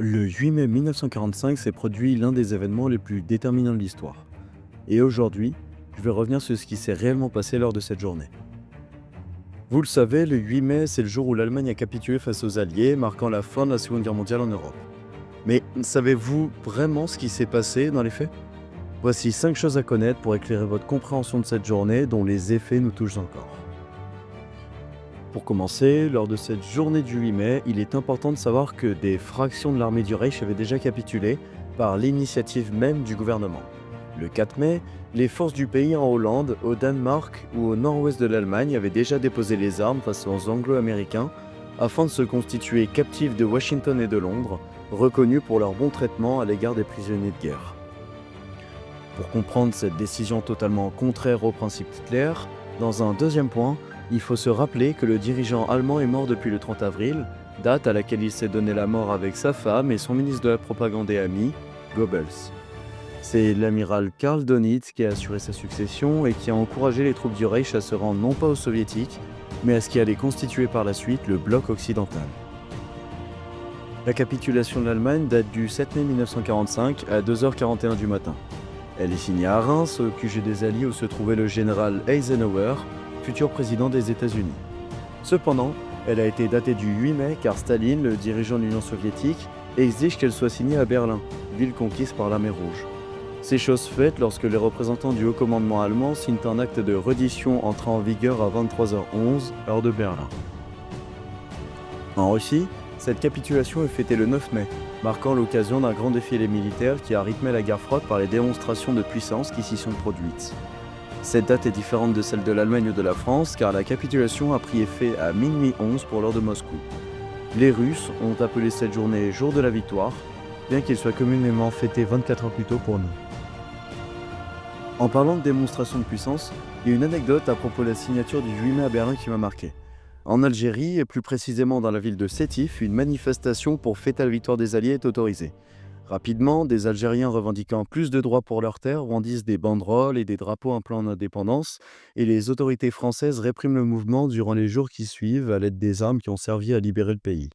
Le 8 mai 1945 s'est produit l'un des événements les plus déterminants de l'histoire. Et aujourd'hui, je vais revenir sur ce qui s'est réellement passé lors de cette journée. Vous le savez, le 8 mai, c'est le jour où l'Allemagne a capitulé face aux Alliés, marquant la fin de la Seconde Guerre mondiale en Europe. Mais savez-vous vraiment ce qui s'est passé dans les faits? Voici 5 choses à connaître pour éclairer votre compréhension de cette journée dont les effets nous touchent encore. Pour commencer, lors de cette journée du 8 mai, il est important de savoir que des fractions de l'armée du Reich avaient déjà capitulé par l'initiative même du gouvernement. Le 4 mai, les forces du pays en Hollande, au Danemark ou au nord-ouest de l'Allemagne avaient déjà déposé les armes face aux Anglo-Américains afin de se constituer captifs de Washington et de Londres, reconnus pour leur bon traitement à l'égard des prisonniers de guerre. Pour comprendre cette décision totalement contraire aux principes d'Hitler, dans un deuxième point, il faut se rappeler que le dirigeant allemand est mort depuis le 30 avril, date à laquelle il s'est donné la mort avec sa femme et son ministre de la propagande et ami, Goebbels. C'est l'amiral Karl Donitz qui a assuré sa succession et qui a encouragé les troupes du Reich à se rendre non pas aux soviétiques, mais à ce qui allait constituer par la suite le bloc occidental. La capitulation de l'Allemagne date du 7 mai 1945 à 2h41 du matin. Elle est signée à Reims, au QG des Alliés où se trouvait le général Eisenhower, futur président des États-Unis. Cependant, elle a été datée du 8 mai car Staline, le dirigeant de l'Union soviétique, exige qu'elle soit signée à Berlin, ville conquise par l'armée rouge. C'est chose faite lorsque les représentants du haut commandement allemand signent un acte de reddition entrant en vigueur à 23h11, heure de Berlin. En Russie, cette capitulation est fêtée le 9 mai, marquant l'occasion d'un grand défilé militaire qui a rythmé la guerre froide par les démonstrations de puissance qui s'y sont produites. Cette date est différente de celle de l'Allemagne ou de la France car la capitulation a pris effet à minuit 11 pour l'heure de Moscou. Les Russes ont appelé cette journée jour de la victoire, bien qu'il soit communément fêté 24 heures plus tôt pour nous. En parlant de démonstration de puissance, il y a une anecdote à propos de la signature du 8 mai à Berlin qui m'a marqué. En Algérie, et plus précisément dans la ville de Sétif, une manifestation pour fêter la victoire des Alliés est autorisée. Rapidement, des Algériens revendiquant plus de droits pour leurs terres brandissent des banderoles et des drapeaux appelant l'indépendance, et les autorités françaises répriment le mouvement durant les jours qui suivent à l'aide des armes qui ont servi à libérer le pays.